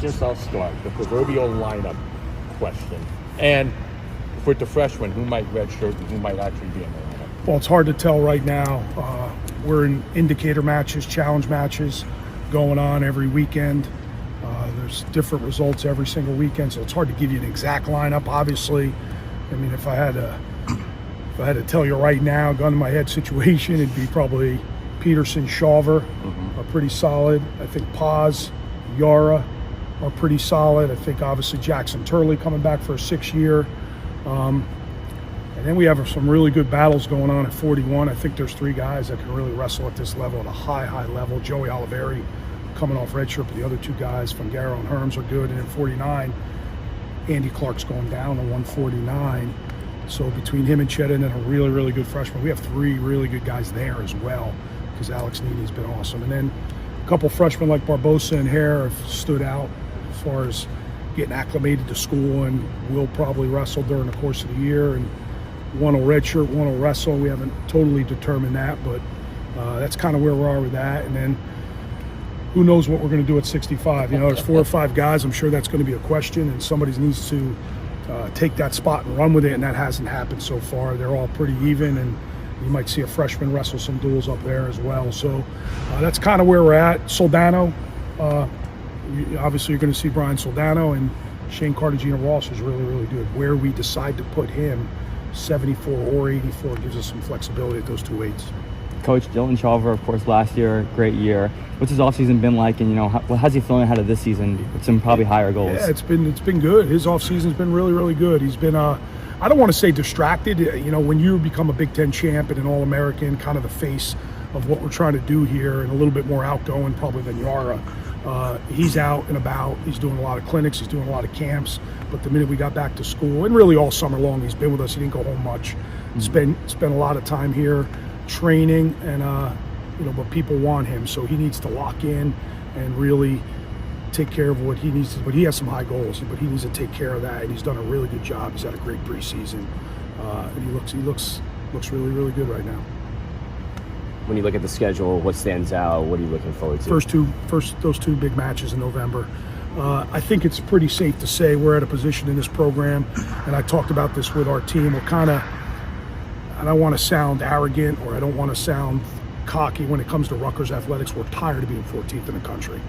questions, I'll start. The proverbial lineup question. And with the freshmen, who might redshirt and who might actually be in the lineup? Well, it's hard to tell right now. We're in indicator matches, challenge matches going on every weekend. There's different results every single weekend, so it's hard to give you an exact lineup. Obviously, I mean, if I had to tell you right now, gun to my head situation, it'd be probably Peterson, Charver are pretty solid. I think Paz, Yara are pretty solid. I think obviously Jackson Turley coming back for a 6th year. And then we have some really good battles going on at 41. I think there's 3 guys that can really wrestle at this level, at a high level. Joey Oliveri coming off redshirt, but the other 2 guys, Fungaro and Herms, are good. And at 49, Andy Clark's going down to 149. So between him and Cheddar and a really, really good freshman, we have 3 really good guys there as well, because Alex Nene's been awesome. And then a couple freshmen like Barbosa and Hare have stood out as far as getting acclimated to school and will probably wrestle during the course of the year. And one will redshirt, one will wrestle. We haven't totally determined that, but that's kind of where we are with that. And then who knows what we're going to do at 65. You know, there's 4 or 5 guys. I'm sure that's going to be a question, and somebody needs to take that spot and run with it, and that hasn't happened so far. They're all pretty even, and you might see a freshman wrestle some duels up there as well. So that's kind of where we're at. Soldano, obviously you're going to see Brian Soldano, and Shane Cartagena-Ross is really, really good. Where we decide to put him, 74 or 84, gives us some flexibility at those 2 weights. Coach Dylan Charver, of course, last year, great year. What's his offseason been like, and how's he feeling ahead of this season with some probably higher goals? Yeah, it's been good. His offseason's been really, really good. He's been I don't want to say distracted. You know, when you become a Big Ten champ and an All-American, kind of the face of what we're trying to do here, and a little bit more outgoing probably than Yara. He's out and about. He's doing a lot of clinics. He's doing a lot of camps. But the minute we got back to school, and really all summer long, he's been with us. He didn't go home much. Spent a lot of time here training, and but people want him, so he needs to lock in and really take care of what he needs to. But he has some high goals, but he needs to take care of that, and he's done a really good job. He's had a great preseason, and he looks really, really good right now. When you look at the schedule, what stands out? What are you looking forward to? Those two big matches in November. I think it's pretty safe to say we're at a position in this program, and I talked about this with our team. We're kind of, I don't want to sound arrogant, or I don't want to sound cocky when it comes to Rutgers athletics. We're tired of being 14th in the country,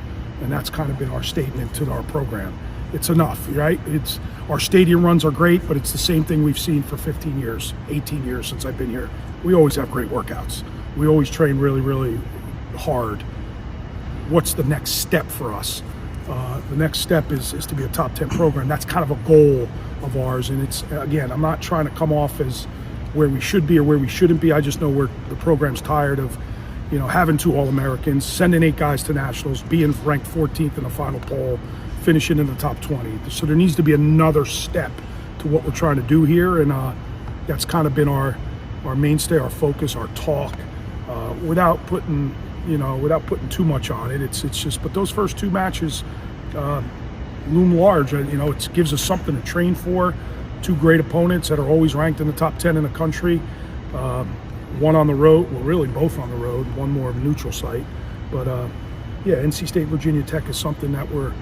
and that's kind of been our statement to our program. It's enough, right? It's our stadium runs are great, but it's the same thing we've seen for 15 years, 18 years since I've been here. We always have great workouts. We always train really, really hard. What's the next step for us? The next step is to be a top 10 program. That's kind of a goal of ours, and it's, again, I'm not trying to come off as where we should be or where we shouldn't be. I just know the program's tired of, having 2 All-Americans, sending 8 guys to nationals, being ranked 14th in the final poll, finishing in the top 20. So there needs to be another step to what we're trying to do here, and that's kind of been our mainstay, our focus, our talk, without putting too much on it. It's just, but those first 2 matches loom large. It gives us something to train for. 2 great opponents that are always ranked in the top 10 in the country. One on the road, well, really both on the road, one more of a neutral site. But NC State, Virginia Tech is something that we're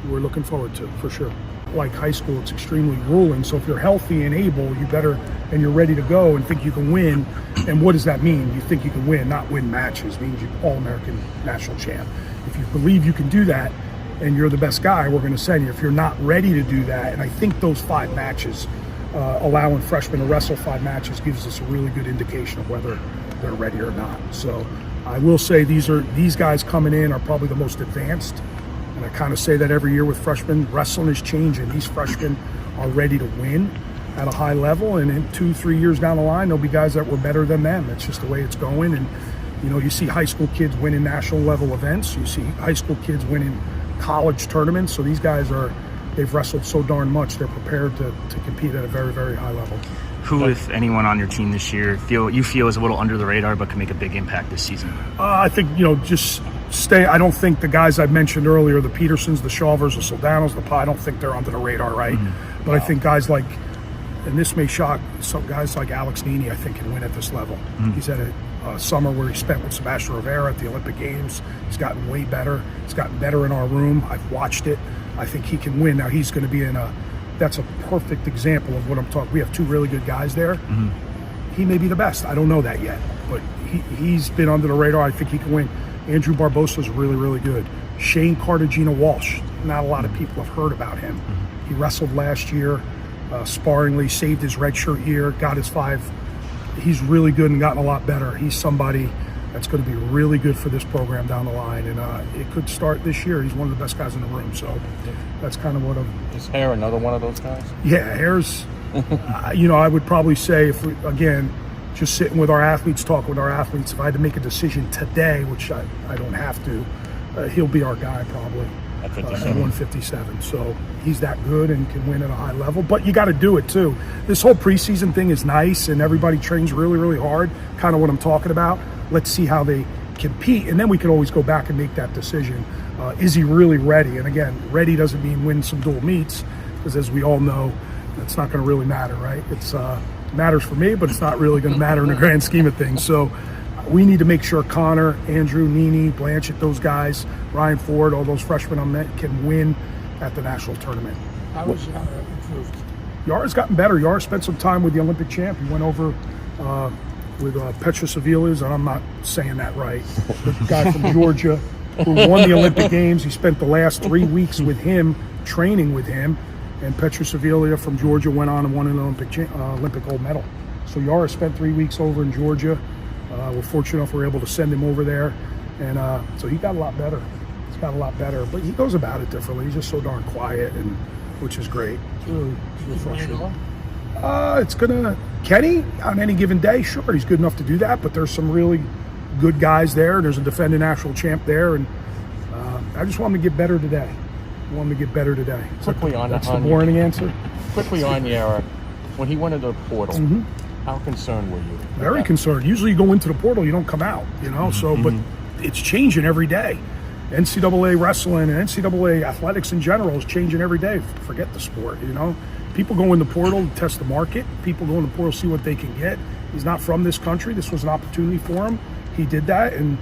looking forward to for sure. Like high school, it's extremely grueling. So if you're healthy and able, and you're ready to go and think you can win. And what does that mean? You think you can win, not win matches. It means you're All-American national champ. If you believe you can do that and you're the best guy, we're going to send you. If you're not ready to do that, and I think those 5 matches, allowing freshmen to wrestle 5 matches, gives us a really good indication of whether they're ready or not. So I will say these guys coming in are probably the most advanced. And I kind of say that every year with freshmen. Wrestling is changing. These freshmen are ready to win at a high level, and in 2-3 years down the line, there'll be guys that were better than them. It's just the way it's going. And you see high school kids winning national level events. You see high school kids winning college tournaments. So these guys they've wrestled so darn much. They're prepared to compete at a very, very high level. Who, if anyone on your team this year, you feel is a little under the radar but can make a big impact this season? I think just stay. I don't think the guys I mentioned earlier, the Petersons, the Charvers, the Soldanos, I don't think they're under the radar, right? Mm-hmm. But wow. I think guys like, and this may shock some guys like Alex Nene, I think can win at this level. Mm-hmm. He's had a summer where he spent with Sebastian Rivera at the Olympic Games. He's gotten way better. He's gotten better in our room. I've watched it. I think he can win. Now he's going to be that's a perfect example of what I'm talking. We have two really good guys there. Mm-hmm. He may be the best. I don't know that yet, but he's been under the radar. I think he can win. Andrew Barbosa is really, really good. Shane Cartagena-Walsh, not a lot of people have heard about him. He wrestled last year, sparringly, saved his redshirt year, got his 5. He's really good and gotten a lot better. He's somebody that's going to be really good for this program down the line, and it could start this year. He's one of the best guys in the room, so that's kind of what I'm... Is Hare another one of those guys? Yeah, Hare's, I would probably say, if we, again, just sitting with our athletes, talking with our athletes, if I had to make a decision today, which I don't have to, he'll be our guy probably At at 57. 157. So he's that good and can win at a high level. But you got to do it too. This whole preseason thing is nice, and everybody trains really, really hard. Kind of what I'm talking about. Let's see how they compete, and then we can always go back and make that decision. Is he really ready? And again, ready doesn't mean win some dual meets, because as we all know, that's not going to really matter, right? It's matters for me, but it's not really going to matter in the grand scheme of things. So we need to make sure Connor, Andrew, Nini, Blanchett, those guys, Ryan Ford, all those freshmen on that can win at the national tournament. How was Yara improved? Yara's gotten better. Yara spent some time with the Olympic champ. He went over with Petrosavilas, and I'm not saying that right, the guy from Georgia who won the Olympic Games. He spent the last 3 weeks with him, training with him, and Petrosavilia from Georgia went on and won an Olympic gold medal. So Yara spent 3 weeks over in Georgia. We're fortunate enough we were able to send him over there, and so he got a lot better. He's got a lot better, but he goes about it differently. He's just so darn quiet, and which is great. It's really refreshing. It's gonna Kenny on any given day. Sure, he's good enough to do that, but there's some really good guys there. There's a defending national champ there, and I just want him to get better today. Quickly on that's the on- boring answer. Quickly on Yara, when he went into the portal, how concerned were you? Very concerned. Usually you go into the portal, you don't come out, so, but it's changing every day. NCAA wrestling and NCAA athletics in general is changing every day. Forget the sport, People go in the portal to test the market. People go in the portal to see what they can get. He's not from this country. This was an opportunity for him. He did that, and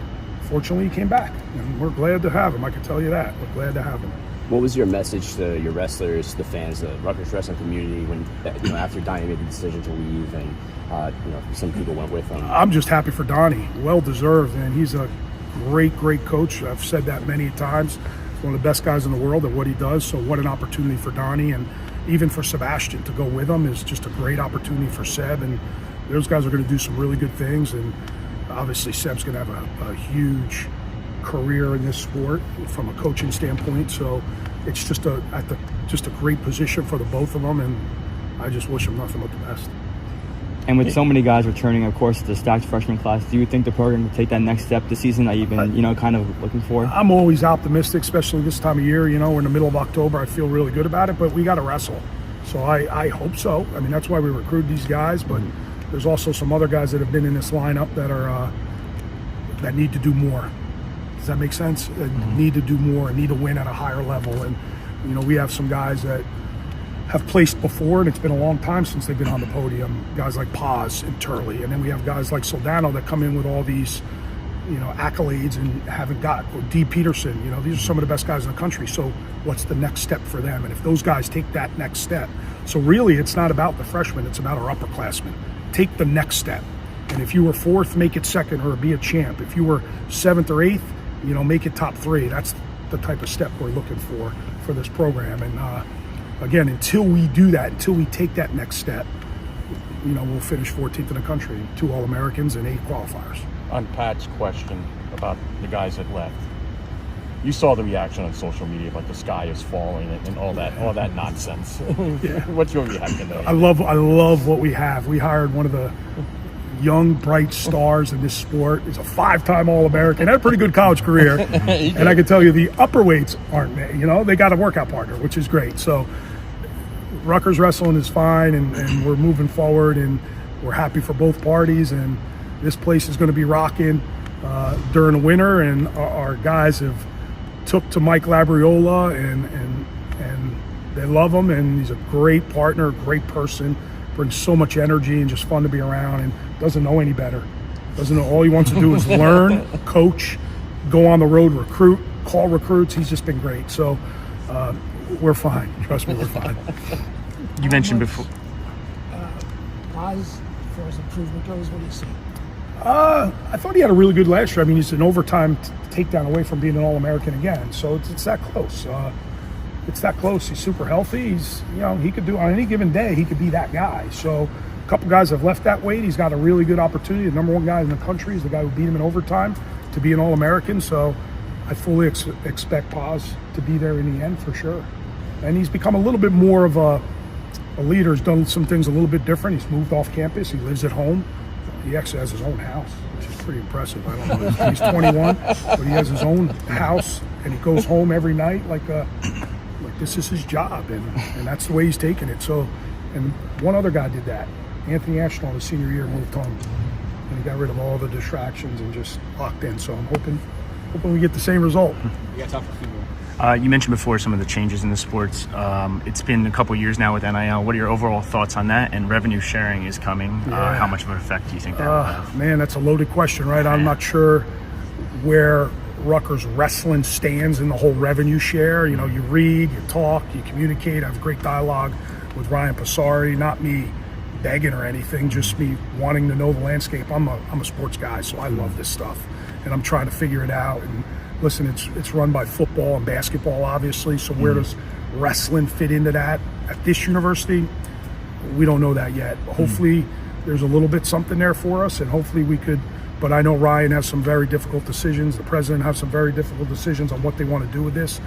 fortunately he came back. And we're glad to have him, I can tell you that. We're glad to have him. What was your message to your wrestlers, the fans, the Rutgers wrestling community when after Donnie made the decision to leave, and some people went with him? I'm just happy for Donnie. Well deserved, and he's a great coach. I've said that many times. He's one of the best guys in the world at what he does. So what an opportunity for Donnie, and even for Sebastian to go with him is just a great opportunity for Seb. And those guys are going to do some really good things. And obviously Seb's going to have a huge career in this sport from a coaching standpoint. So it's just a great position for the both of them, and I just wish them nothing but the best. And with so many guys returning, of course, the stacked freshman class, do you think the program will take that next step this season that you've been, kind of looking for? I'm always optimistic, especially this time of year. We're in the middle of October. I feel really good about it, but we got to wrestle. So I hope so. I mean, that's why we recruit these guys, but there's also some other guys that have been in this lineup that are that need to do more. Does that make sense? Need to do more and need to win at a higher level. And, we have some guys that have placed before, and it's been a long time since they've been on the podium. Guys like Paz and Turley, and then we have guys like Soldano that come in with all these, accolades and haven't got. Or D. Peterson, these are some of the best guys in the country. So what's the next step for them? And if those guys take that next step, so really it's not about the freshmen, it's about our upperclassmen. Take the next step. And if you were 4th, make it 2nd or be a champ. If you were 7th or 8th, make it top 3. That's the type of step we're looking for this program. And again, until we do that, until we take that next step, we'll finish 14th in the country, 2 All-Americans and 8 qualifiers. On Pat's question about the guys that left, you saw the reaction on social media, like the sky is falling and all that nonsense. Yeah. What's your reaction to that? I love what we have. We hired one of the young, bright stars in this sport. He's a 5-time All-American, had a pretty good college career. And I can tell you the upper weights aren't, they got a workout partner, which is great. So Rutgers wrestling is fine, and we're moving forward, and we're happy for both parties. And this place is going to be rocking during the winter, and our guys have took to Mike Labriola, and they love him, and he's a great partner, great person, brings so much energy and just fun to be around, and doesn't know any better. Doesn't know, all he wants to do is learn, coach, go on the road, recruit, call recruits. He's just been great. So We're fine. Trust me, we're fine. You mentioned before. Paz, as far as improvement goes, what do you see? I thought he had a really good last year. I mean, he's an overtime takedown away from being an All-American again. So it's that close. It's that close. He's super healthy. He's, he could do on any given day. He could be that guy. So a couple guys have left that weight. He's got a really good opportunity. The number one guy in the country is the guy who beat him in overtime to be an All-American. So I fully expect Paz to be there in the end for sure. And he's become a little bit more of a leader. He's done some things a little bit different. He's moved off campus. He lives at home. He actually has his own house, which is pretty impressive. I don't know. He's 21, but he has his own house, and he goes home every night like this is his job, and that's the way he's taking it. So, and one other guy did that. Anthony Ashton, his senior year, moved home, and he got rid of all the distractions and just locked in. So I'm hoping we get the same result. You got time for a few more. You mentioned before some of the changes in the sports. It's been a couple years now with NIL. What are your overall thoughts on that? And revenue sharing is coming. Yeah. How much of an effect do you think that will have? Man, that's a loaded question, right? I'm not sure where Rutgers wrestling stands in the whole revenue share. You read, you talk, you communicate. I have great dialogue with Ryan Passari, not me begging or anything, just me wanting to know the landscape. I'm a sports guy, so I love this stuff, and I'm trying to figure it out. And listen, it's run by football and basketball, obviously, so where does wrestling fit into that? At this university, we don't know that yet. Hopefully there's a little bit something there for us, and hopefully we could, but I know Ryan has some very difficult decisions. The president has some very difficult decisions on what they want to do with this.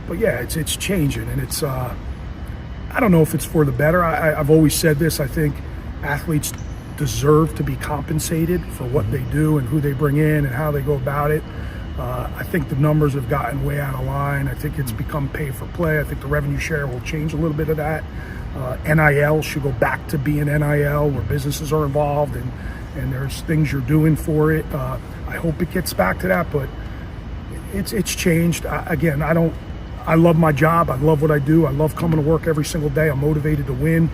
But yeah, it's changing, and it's I don't know if it's for the better. I've always said this. I think athletes deserve to be compensated for what they do and who they bring in and how they go about it. I think the numbers have gotten way out of line. I think it's become pay for play. I think the revenue share will change a little bit of that. NIL should go back to being NIL, where businesses are involved and there's things you're doing for it. I hope it gets back to that, but it's changed. Again, I love my job. I love what I do. I love coming to work every single day. I'm motivated to win.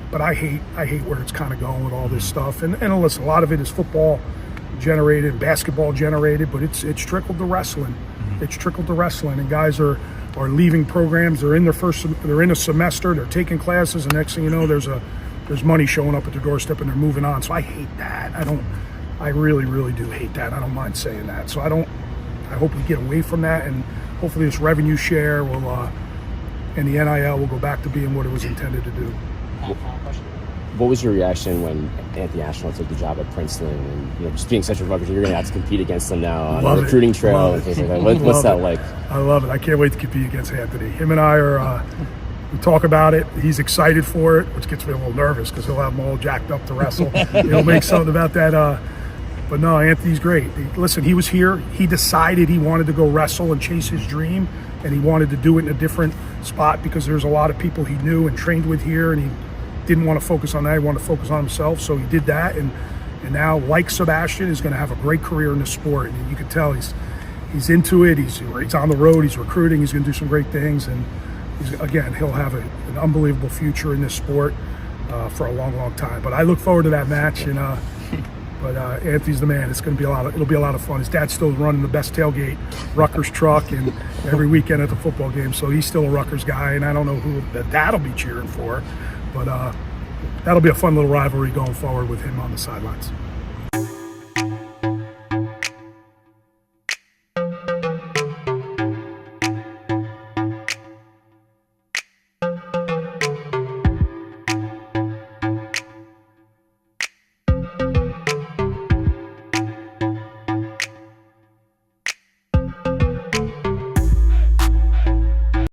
But I hate where it's kind of going with all this stuff. And listen, a lot of it is football generated, basketball generated, but it's trickled to wrestling. It's trickled to wrestling, and guys are leaving programs. They're in a semester. They're taking classes, and next thing you know, there's money showing up at their doorstep, and they're moving on. So I hate that. I really, really do hate that. I don't mind saying that. So I hope we get away from that, and hopefully this revenue share will and the NIL will go back to being what it was intended to do. What was your reaction when Anthony Ashton took the job at Princeton, and just being such a Rutgers, you're going to have to compete against them now on the recruiting trail and things like that. What's that like? I love it. I can't wait to compete against Anthony. Him and I we talk about it. He's excited for it, which gets me a little nervous because he'll have them all jacked up to wrestle. He'll make something about that. But no, Anthony's great. Listen, he was here. He decided he wanted to go wrestle and chase his dream, and he wanted to do it in a different spot because there's a lot of people he knew and trained with here, and he didn't want to focus on that. He wanted to focus on himself, so he did that. And now, like Sebastian, is going to have a great career in the sport. And you can tell he's into it. He's on the road. He's recruiting. He's going to do some great things. And he'll have an unbelievable future in this sport for a long, long time. But I look forward to that match. And but Anthony's the man. It'll be a lot of fun. His dad's still running the best tailgate, Rutgers truck, and every weekend at the football game. So he's still a Rutgers guy, and I don't know who that'll be cheering for. But that'll be a fun little rivalry going forward with him on the sidelines.